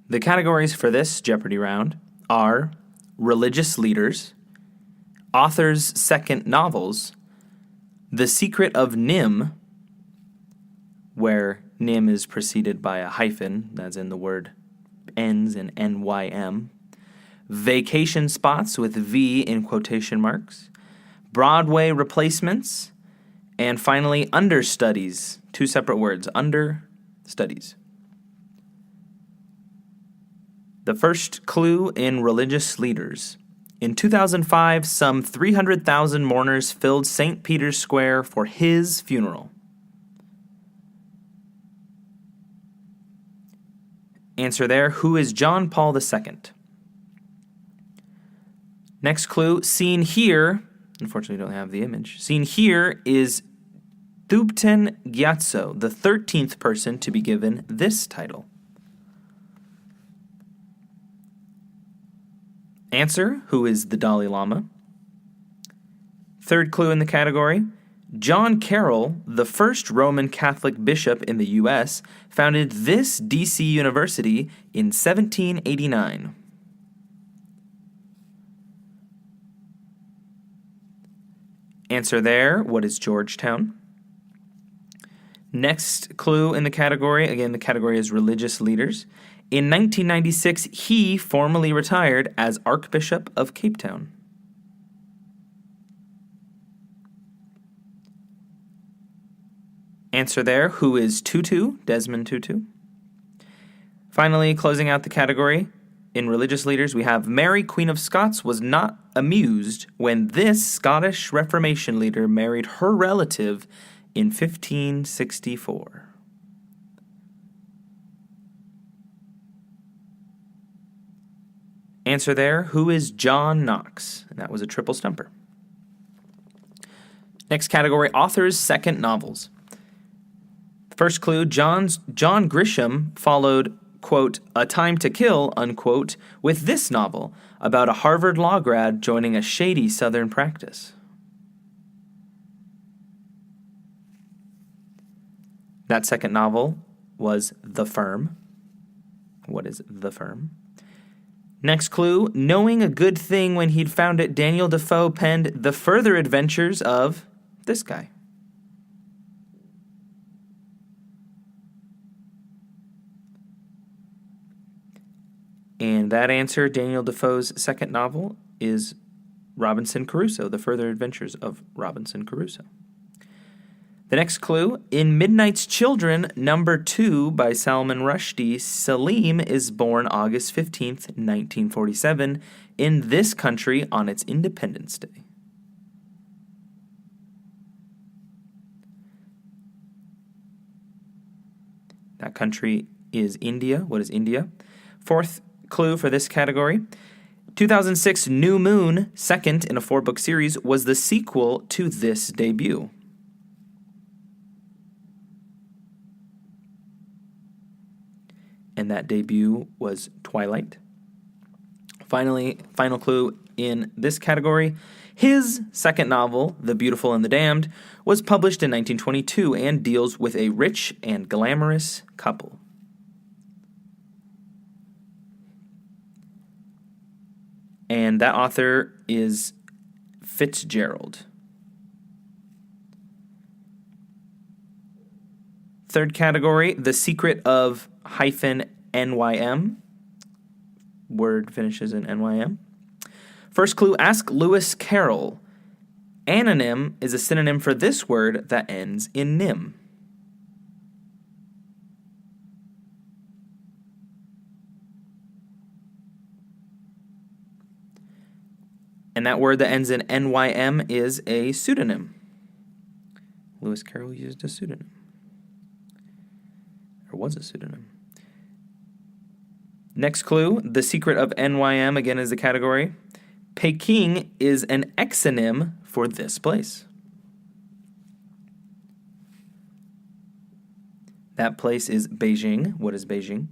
The categories for this Jeopardy round are religious leaders, authors' second novels, The Secret of Nim, where Nim is preceded by a hyphen, as in the word ends in NYM, vacation spots with V in quotation marks, Broadway replacements, and finally understudies, two separate words, understudies. The first clue in religious leaders. In 2005, some 300,000 mourners filled St. Peter's Square for his funeral. Answer there, who is John Paul II? Next clue, seen here, unfortunately don't have the image, seen here is Thubten Gyatso, the 13th person to be given this title. Answer, who is the Dalai Lama? Third clue in the category, John Carroll, the first Roman Catholic bishop in the U.S., founded this D.C. university in 1789. Answer there, what is Georgetown? Next clue in the category, again, the category is religious leaders. In 1996, he formally retired as Archbishop of Cape Town. Answer there, who is Tutu, Desmond Tutu? Finally, closing out the category, in religious leaders, we have Mary, Queen of Scots, was not amused when this Scottish Reformation leader married her relative in 1564. Answer there, who is John Knox? And that was a triple stumper. Next category, authors' second novels. First clue, John Grisham followed, quote, A Time to Kill, unquote, with this novel about a Harvard law grad joining a shady Southern practice. That second novel was The Firm. What is The Firm? Next clue, knowing a good thing when he'd found it, Daniel Defoe penned The Further Adventures of this guy. And that answer, Daniel Defoe's second novel, is Robinson Crusoe, The Further Adventures of Robinson Crusoe. The next clue, in Midnight's Children, number 2 by Salman Rushdie, Salim is born August 15th, 1947, in this country on its Independence Day. That country is India. What is India? Fourth clue for this category. 2006 New Moon, second in a 4-book series, was the sequel to this debut. And that debut was Twilight. Finally, final clue in this category. His second novel, The Beautiful and the Damned, was published in 1922 and deals with a rich and glamorous couple. And that author is Fitzgerald. Third category, The Secret of -NYM. Word finishes in NYM. First clue, ask Lewis Carroll. Anonym is a synonym for this word that ends in nim. And that word that ends in NYM is a pseudonym. Lewis Carroll used a pseudonym. Or was a pseudonym. Next clue, The Secret of NYM, again, is the category. Peking is an exonym for this place. That place is Beijing. What is Beijing?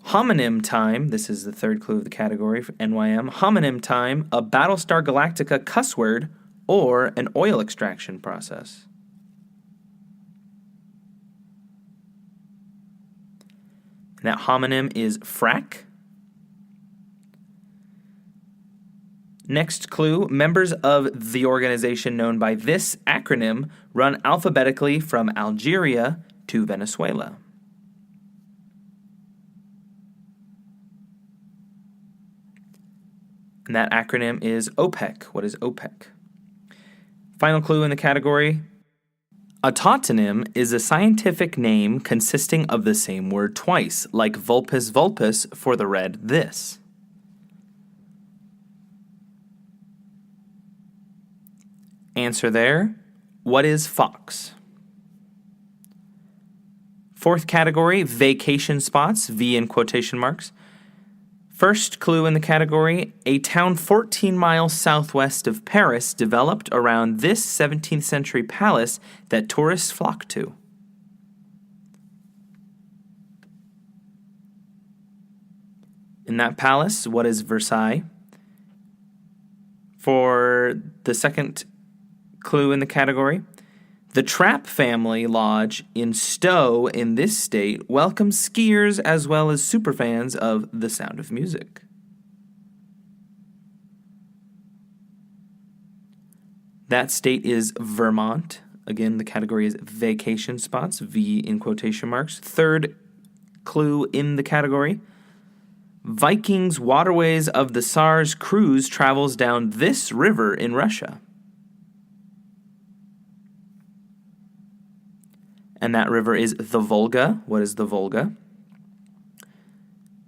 Homonym time, this is the third clue of the category for NYM. Homonym time, a Battlestar Galactica cuss word or an oil extraction process. And that homonym is frac. Next clue, members of the organization known by this acronym run alphabetically from Algeria to Venezuela. And that acronym is OPEC. What is OPEC? Final clue in the category, a tautonym is a scientific name consisting of the same word twice, like vulpus vulpus for the red this. Answer there, what is fox? Fourth category, vacation spots, V in quotation marks. First clue in the category, a town 14 miles southwest of Paris developed around this 17th century palace that tourists flock to. In that palace, what is Versailles? For the second clue in the category, the Trapp Family Lodge in Stowe in this state welcomes skiers as well as superfans of The Sound of Music. That state is Vermont. Again, the category is vacation spots, V in quotation marks. Third clue in the category, Vikings Waterways of the Tsar's cruise travels down this river in Russia. And that river is the Volga. What is the Volga?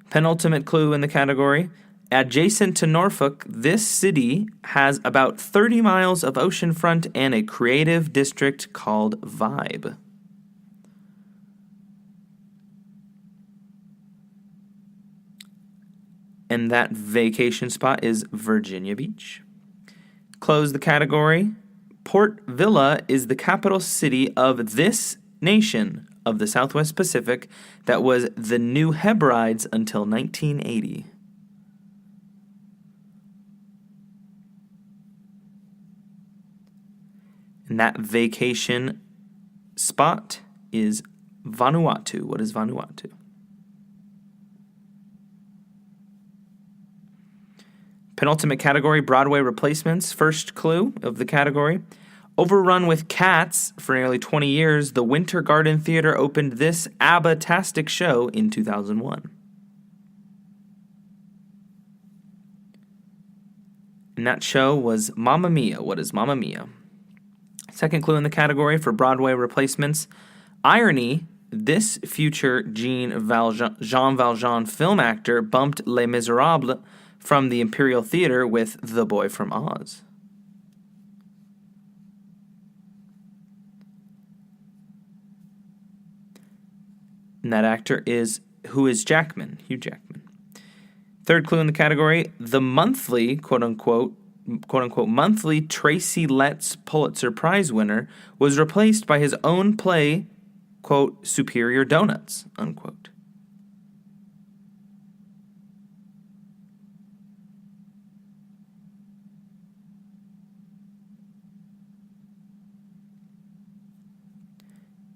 Penultimate clue in the category, adjacent to Norfolk, this city has about 30 miles of oceanfront and a creative district called Vibe. And that vacation spot is Virginia Beach. Close the category. Port Vila is the capital city of this nation of the Southwest Pacific that was the New Hebrides until 1980. And that vacation spot is Vanuatu. What is Vanuatu? Penultimate category, Broadway replacements. First clue of the category, overrun with cats for nearly 20 years, the Winter Garden Theater opened this ABBA-tastic show in 2001. And that show was Mamma Mia. What is Mamma Mia? Second clue in the category for Broadway replacements, irony, this future Jean Valjean film actor bumped Les Miserables from the Imperial Theater with The Boy from Oz. And that actor is Hugh Jackman. Third clue in the category, the monthly, quote-unquote, monthly Tracy Letts Pulitzer Prize winner was replaced by his own play, quote, Superior Donuts, unquote.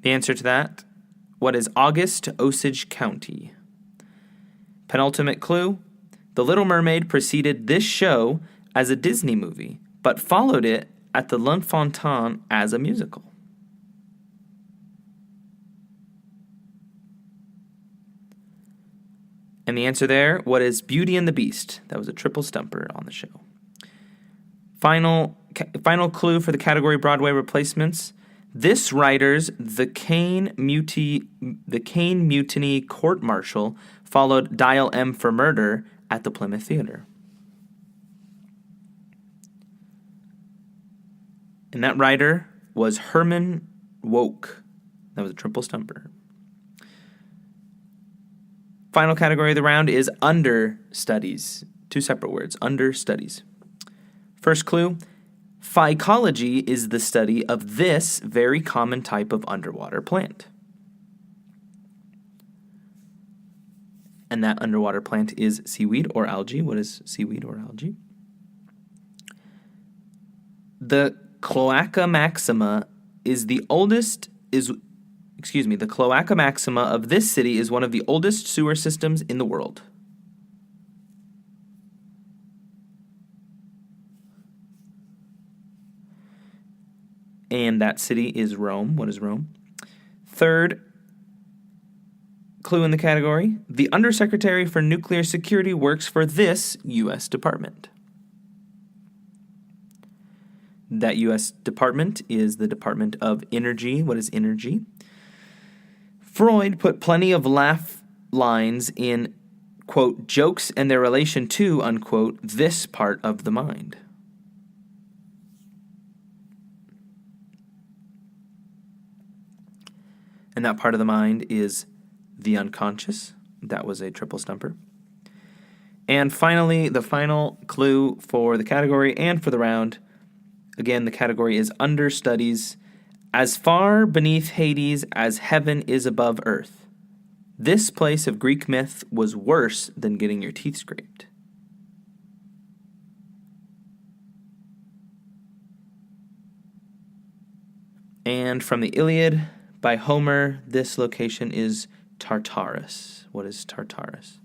The answer to that, what is August Osage County? Penultimate clue, The Little Mermaid preceded this show as a Disney movie, but followed it at the Lunt-Fontanne as a musical. And the answer there, what is Beauty and the Beast? That was a triple stumper on the show. Final clue for the category Broadway replacements. This writer's The Caine Mutiny court-martial followed Dial M for Murder at the Plymouth Theater. And that writer was Herman Wouk. That was a triple stumper. Final category of the round is understudies. Two separate words, understudies. First clue, phycology is the study of this very common type of underwater plant. And that underwater plant is seaweed or algae. What is seaweed or algae? The Cloaca Maxima is the oldest the Cloaca Maxima of this city is one of the oldest sewer systems in the world. And that city is Rome. What is Rome? Third clue in the category, the Undersecretary for Nuclear Security works for this U.S. department. That U.S. department is the Department of Energy. What is energy? Freud put plenty of laugh lines in, quote, jokes and their relation to, unquote, this part of the mind. And that part of the mind is the unconscious. That was a triple stumper. And finally, the final clue for the category and for the round. Again, the category is understudies. As far beneath Hades as heaven is above earth. This place of Greek myth was worse than getting your teeth scraped. And from the Iliad by Homer, this location is Tartarus. What is Tartarus?